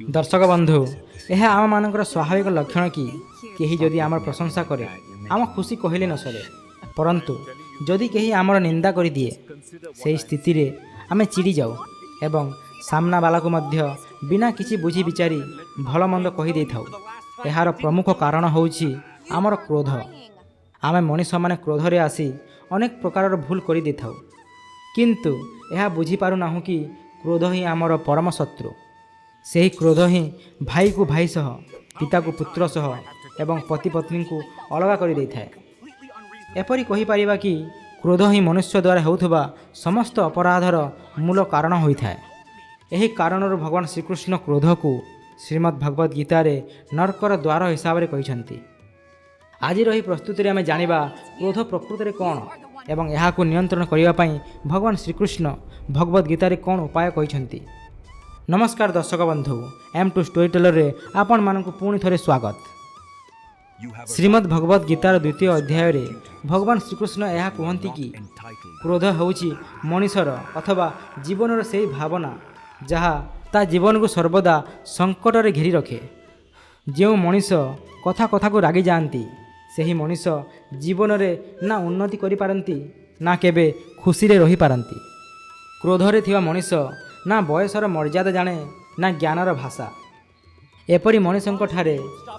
दर्शक बंधु, यह आम मानकर स्वाभाविक लक्षण कि कहीं जदि आमर प्रशंसा करे आम खुशी कहले न सरे, परंतु जदि कहीं आमर निंदा कर दिए से स्थिति रे आमे चिड़ी जाऊ एवं सामना बाला को मध्य बिना किसी बुझी विचारी भल मंद कही दे थाउ। यार प्रमुख कारण होउछि आमर क्रोध। आमे मनीष माने क्रोध रे आसी अनेक प्रकार भूल कर दे थाउ, किंतु यह बुझी पारु नाहु कि क्रोध ही आमर परम शत्रु। ସେହି କ୍ରୋଧ ହିଁ ଭାଇକୁ ଭାଇ ସହ, ପିତାକୁ ପୁତ୍ର ସହ ଏବଂ ପତି ପତ୍ନୀଙ୍କୁ ଅଲଗା କରିଦେଇଥାଏ। ଏପରି କହିପାରିବା କି କ୍ରୋଧ ହିଁ ମନୁଷ୍ୟ ଦ୍ୱାରା ହେଉଥିବା ସମସ୍ତ ଅପରାଧର ମୂଳ କାରଣ ହୋଇଥାଏ। ଏହି କାରଣରୁ ଭଗବାନ ଶ୍ରୀକୃଷ୍ଣ କ୍ରୋଧକୁ ଶ୍ରୀମଦ୍ ଭଗବତ ଗୀତାରେ ନର୍କର ଦ୍ୱାର ହିସାବରେ କହିଛନ୍ତି। ଆଜିର ଏହି ପ୍ରସ୍ତୁତିରେ ଆମେ ଜାଣିବା କ୍ରୋଧ ପ୍ରକୃତରେ କ'ଣ ଏବଂ ଏହାକୁ ନିୟନ୍ତ୍ରଣ କରିବା ପାଇଁ ଭଗବାନ ଶ୍ରୀକୃଷ୍ଣ ଭଗବତ ଗୀତାରେ କ'ଣ ଉପାୟ କହିଛନ୍ତି। नमस्कार दर्शक बंधु, M2 स्टोरी टेलर रे आपण मानकु पुणी थरे स्वागत। श्रीमद् भगवत गीतार द्वितीय अध्याय रे भगवान श्रीकृष्ण यह कहती कि क्रोध होउछि मनीषर अथवा जीवनर से भावना जहा ता जीवन को सर्वदा संकट रे घेरी रखे। जो मनीष कथा कथा को रागी जाती से मनीष जीवन रे ना उन्नति करि पारंती ना केबे खुशी रे रही पारंती। क्रोध रे थिवा मनीष ना बयसर मर्यादा जाने ना ज्ञानर भाषा। एपरी मनीषों ठारे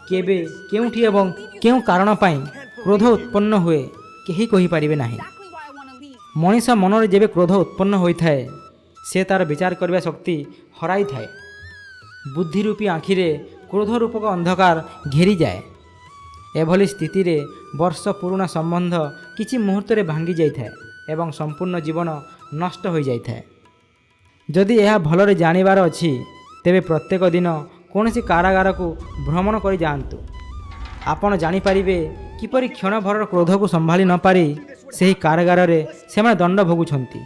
केबे केउठी एवं केउ कारण पाई क्रोध उत्पन्न हुए केही कहि परिबे नाही। मनीष मनरे जेबे क्रोध उत्पन्न होइथाए से तार विचार करबा शक्ति हराई थाए। बुद्धि रूपी आँखिरे क्रोध रूपक अंधकार घेरी जाए। एभली स्थिति रे वर्ष पुराना संबंध किछि मुहूर्त रे भांगी जाइथाए एवं संपूर्ण जीवन नष्ट हो जाइथाए। जदि यह भलरे जानिबार अछि तेबे प्रत्येक दिन कौनसी कारागार को भ्रमण कर जातु। आपण जानिपारिबे किपरि क्षण भर क्रोध को संभाली न पारि ସେହି କାରାଗାରରେ ସେମାନେ ଦଣ୍ଡ ଭୋଗୁଛନ୍ତି।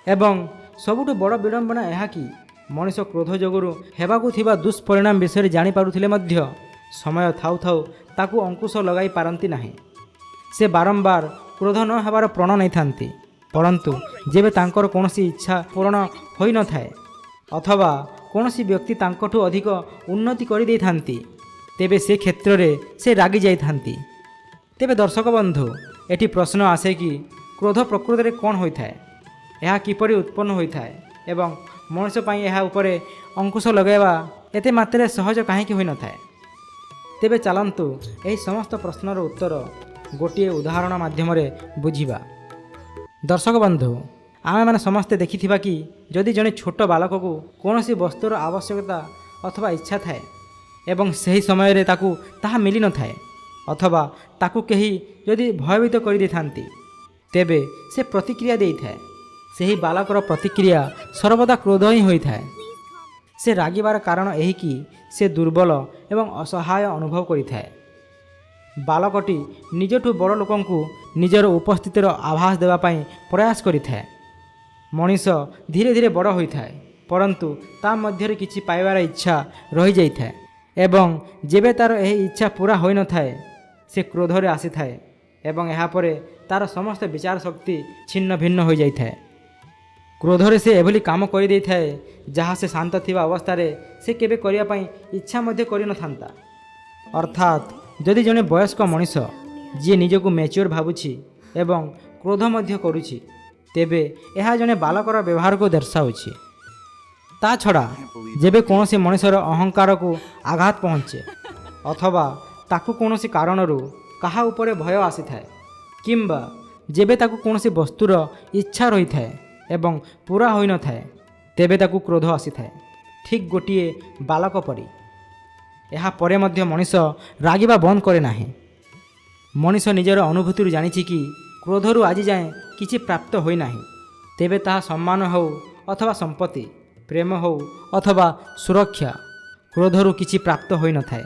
ଏବଂ ସବୁଠୁ ବଡ଼ ବିଡ଼ମ୍ବନା ଏହା କି ମଣିଷ କ୍ରୋଧ ଯୋଗୁଁ ହେବାକୁ ଥିବା ଦୁଷ୍ପରିଣାମ ବିଷୟରେ ଜାଣିପାରୁଥିଲେ ମଧ୍ୟ ସମୟ ଥାଉ ଥାଉ ତାକୁ ଅଙ୍କୁଶ ଲଗାଇ ପାରନ୍ତି ନାହିଁ। ସେ ବାରମ୍ବାର କ୍ରୋଧ ନ ହେବାର ପ୍ରଣ ନେଇଥାନ୍ତି, परंतु जेबे तांकर कौनसी इच्छा पूर्ण होई न थाए अथवा कौनसी व्यक्ति तांकठू अधिक उन्नति कर दे थांती तेबे से क्षेत्र रे से रागी जाई थांती। तेबे दर्शक बंधु, एटी प्रश्न आसे कि क्रोध प्रकृति रे कौन होई थाए, यह किपरि उत्पन्न होई थाए एवं मनुष्य पई यह उपरे अंकुश लगाइबा एते मात्रे सहज काहेकि होई न थाए। तेबे चलंतु एही समस्त प्रश्नर उत्तर गोटे उदाहरण माध्यम रे बुझिबा। दर्शक बंधु, आमे माने समस्ते देखिथिबा कि जदि जने छोट बालक को कौनसी वस्तुर आवश्यकता अथवा इच्छा थाए एवं सही समय रे ताकू ताहा मिली न थाए अथवा ताकू कहीं जदि भयभीत कर दे थांती तेबे से प्रतिक्रिया देई थाए। सही बालकर प्रतिक्रिया सर्वदा क्रोध ही होई थाए। से रागिबार कारण एही कि से दुर्बल एवं असहाय अनुभव करि थाए। बालकटी निजठू बड़ लोकंकु निजर उपस्थितिर आभास देवा पाई प्रयास करिथाए। मनीष धीरे धीरे बड़ होइथाए, परंतु ता मध्यरे किछि पाइबार इच्छा रही जाइथाए एवं जेबे तार एही इच्छा पूरा होई न थाए से क्रोधरे आसी थाए एवं एहा परे तार समस्त विचार शक्ति छिन्न भिन्न हो जाइथाए। क्रोधरे से एभली काम करि देइथाए जहाँ से शांत थिबा अवस्था से केबे करिया पाई इच्छा मध्य करि न थांता। अर्थात जदि जने वयस्क मनीष जी निजको मैच्योर भावुछि एवं क्रोध मध्य करुछि तेबे यह जने बालकर व्यवहार को दर्शाउछि। ता छड़ा जेबे कौनसी मनीषर अहंकार को आघात पहुँचे अथवा ताकू कौनसी कारणरू कहा उपरे भय आसी थाए किंबा जेबे ताकू कौनसी वस्तुर इच्छा रही थाए एवं पूरा होई न थाए तेबे ताकू क्रोध आसी थाए, ठीक गोटिए बालक परी। ଏହା ପରେ ମଧ୍ୟ ମଣିଷ ରାଗିବା ବନ୍ଦ କରେ ନାହିଁ। ମଣିଷ ନିଜର ଅନୁଭୂତିରୁ ଜାଣିଛି କି କ୍ରୋଧରୁ ଆଜି ଯାଏଁ କିଛି ପ୍ରାପ୍ତ ହୋଇନାହିଁ। ତେବେ ତାହା ସମ୍ମାନ ହେଉ ଅଥବା ସମ୍ପତ୍ତି, ପ୍ରେମ ହେଉ ଅଥବା ସୁରକ୍ଷା, କ୍ରୋଧରୁ କିଛି ପ୍ରାପ୍ତ ହୋଇନଥାଏ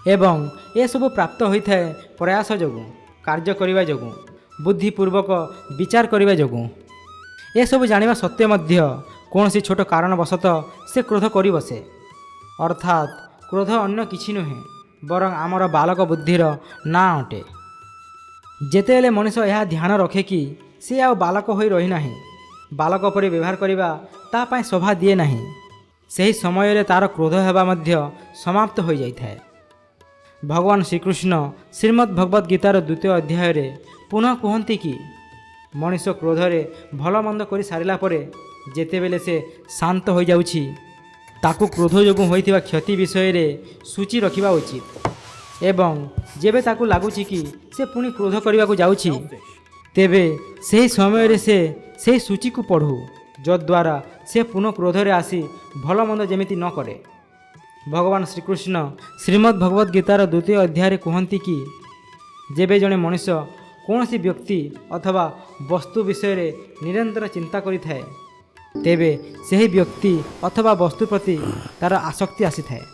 ଏବଂ ଏସବୁ ପ୍ରାପ୍ତ ହୋଇଥାଏ ପ୍ରୟାସ ଯୋଗୁଁ, କାର୍ଯ୍ୟ କରିବା ଯୋଗୁଁ, ବୁଦ୍ଧିପୂର୍ବକ ବିଚାର କରିବା ଯୋଗୁଁ। ଏସବୁ ଜାଣିବା ସତ୍ତ୍ୱେ ମଧ୍ୟ କୌଣସି ଛୋଟ କାରଣବଶତଃ ସେ କ୍ରୋଧ କରି ବସେ। ଅର୍ଥାତ୍ क्रोध अन्य किछि नुहे बरं आमर बालक बुद्धिर ना अटे। जेतेले मनीष यह ध्यान रखे कि से आ बालक होई रही नाही, बालक परि व्यवहार करिबा ता पाई शोभा दिए नाही, ସେହି ସମୟରେ ତା'ର କ୍ରୋଧ ହେବା ମଧ୍ୟ ସମାପ୍ତ ହୋଇଯାଇଥାଏ। ଭଗବାନ ଶ୍ରୀକୃଷ୍ଣ ଶ୍ରୀମଦ୍ ଭଗବଦ୍ ଗୀତାର 2ୟ ଅଧ୍ୟାୟରେ ପୁନଃ କୁହନ୍ତି କି ମଣିଷ କ୍ରୋଧରେ ଭଲ ମନ୍ଦ କରି ସାରିଲା ପରେ ଯେତେବେଳେ ସେ ଶାନ୍ତ ହୋଇଯାଉଛି, ତାକୁ କ୍ରୋଧ ଯୋଗୁଁ ହୋଇଥିବା କ୍ଷତି ବିଷୟରେ ସୂଚୀ ରଖିବା ଉଚିତ। ଏବଂ ଯେବେ ତାକୁ ଲାଗୁଛି କି ସେ ପୁଣି କ୍ରୋଧ କରିବାକୁ ଯାଉଛି, ତେବେ ସେହି ସମୟରେ ସେ ସେହି ସୂଚୀକୁ ପଢ଼ୁ, ଯଦ୍ୱାରା ସେ ପୁନଃ କ୍ରୋଧରେ ଆସି ଭଲ ମନ୍ଦ ଯେମିତି ନ କରେ। ଭଗବାନ ଶ୍ରୀକୃଷ୍ଣ ଶ୍ରୀମଦ୍ ଭଗବଦ୍ ଗୀତାର 2ୟ ଅଧ୍ୟାୟରେ କୁହନ୍ତି କି ଯେବେ ଜଣେ ମଣିଷ କୌଣସି ବ୍ୟକ୍ତି ଅଥବା ବସ୍ତୁ ବିଷୟରେ ନିରନ୍ତର ଚିନ୍ତା କରିଥାଏ, ତେବେ ସେହି ବ୍ୟକ୍ତି ଅଥବା ବସ୍ତୁ ପ୍ରତି ତା'ର ଆସକ୍ତି ଆସିଥାଏ।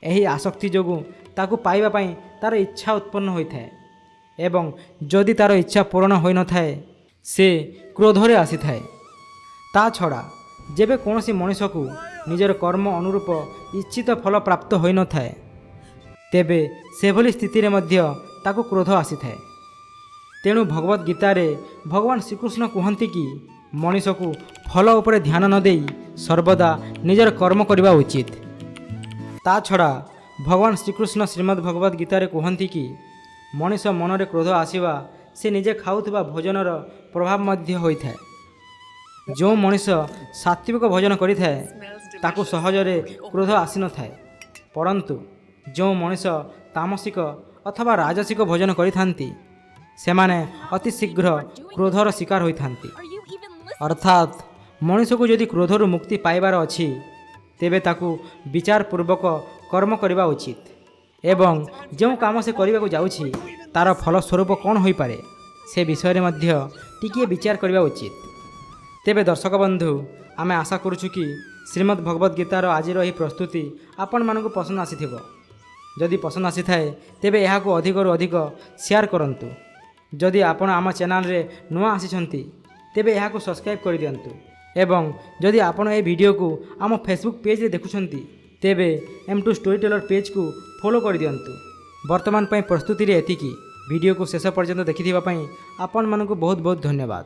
ଏହି ଆସକ୍ତି ଯୋଗୁଁ ତାକୁ ପାଇବା ପାଇଁ ତା'ର ଇଚ୍ଛା ଉତ୍ପନ୍ନ ହୋଇଥାଏ ଏବଂ ଯଦି ତା'ର ଇଚ୍ଛା ପୂରଣ ହୋଇନଥାଏ, ସେ କ୍ରୋଧରେ ଆସିଥାଏ। ତା ଛଡ଼ା ଯେବେ କୌଣସି ମଣିଷକୁ ନିଜର କର୍ମ ଅନୁରୂପ ଇଚ୍ଛିତ ଫଳ ପ୍ରାପ୍ତ ହୋଇନଥାଏ, ତେବେ ସେଭଳି ସ୍ଥିତିରେ ମଧ୍ୟ ତାକୁ କ୍ରୋଧ ଆସିଥାଏ। ତେଣୁ ଭଗବଦ୍ ଗୀତାରେ ଭଗବାନ ଶ୍ରୀକୃଷ୍ଣ କୁହନ୍ତି କି ମଣିଷକୁ ଫଳ ଉପରେ ଧ୍ୟାନ ନ ଦେଇ ସର୍ବଦା ନିଜର କର୍ମ କରିବା ଉଚିତ। ତା ଛଡ଼ା ଭଗବାନ ଶ୍ରୀକୃଷ୍ଣ ଶ୍ରୀମଦ୍ ଭଗବଦ୍ ଗୀତାରେ କୁହନ୍ତି କି ମଣିଷ ମନରେ କ୍ରୋଧ ଆସିବା ସେ ନିଜେ ଖାଉଥିବା ଭୋଜନର ପ୍ରଭାବ ମଧ୍ୟ ହୋଇଥାଏ। ଯେଉଁ ମଣିଷ ସାତ୍ତ୍ୱିକ ଭୋଜନ କରିଥାଏ ତାକୁ ସହଜରେ କ୍ରୋଧ ଆସିନଥାଏ, ପରନ୍ତୁ ଯେଉଁ ମଣିଷ ତାମସିକ ଅଥବା ରାଜସିକ ଭୋଜନ କରିଥାନ୍ତି ସେମାନେ ଅତି ଶୀଘ୍ର କ୍ରୋଧର ଶିକାର ହୋଇଥାନ୍ତି। ଅର୍ଥାତ୍ ମଣିଷକୁ ଯଦି କ୍ରୋଧରୁ ମୁକ୍ତି ପାଇବାର ଅଛି, ତେବେ ତାକୁ ବିଚାରପୂର୍ବକ କର୍ମ କରିବା ଉଚିତ ଏବଂ ଯେଉଁ କାମ ସେ କରିବାକୁ ଯାଉଛି ତା'ର ଫଳସ୍ୱରୂପ କ'ଣ ହୋଇପାରେ ସେ ବିଷୟରେ ମଧ୍ୟ ଟିକିଏ ବିଚାର କରିବା ଉଚିତ। ତେବେ ଦର୍ଶକ ବନ୍ଧୁ, ଆମେ ଆଶା କରୁଛୁ କି ଶ୍ରୀମଦ୍ ଭଗବଦ୍ ଗୀତାର ଆଜିର ଏହି ପ୍ରସ୍ତୁତି ଆପଣମାନଙ୍କୁ ପସନ୍ଦ ଆସିଥିବ। ଯଦି ପସନ୍ଦ ଆସିଥାଏ ତେବେ ଏହାକୁ ଅଧିକରୁ ଅଧିକ ସେୟାର କରନ୍ତୁ। ଯଦି ଆପଣ ଆମ ଚ୍ୟାନେଲରେ ନୂଆ ଆସିଛନ୍ତି ତେବେ ଏହାକୁ ସବସ୍କ୍ରାଇବ୍ କରିଦିଅନ୍ତୁ ଏବଂ ଯଦି ଆପଣ ଏହି ଭିଡ଼ିଓକୁ ଆମ ଫେସବୁକ୍ ପେଜ୍ରେ ଦେଖୁଛନ୍ତି ତେବେ M2 ଷ୍ଟୋରି ଟେଲର ପେଜ୍କୁ ଫଲୋ କରିଦିଅନ୍ତୁ। ବର୍ତ୍ତମାନ ପାଇଁ ପ୍ରସ୍ତୁତିରେ ଏତିକି। ଭିଡ଼ିଓକୁ ଶେଷ ପର୍ଯ୍ୟନ୍ତ ଦେଖିଥିବା ପାଇଁ ଆପଣମାନଙ୍କୁ ବହୁତ ବହୁତ ଧନ୍ୟବାଦ।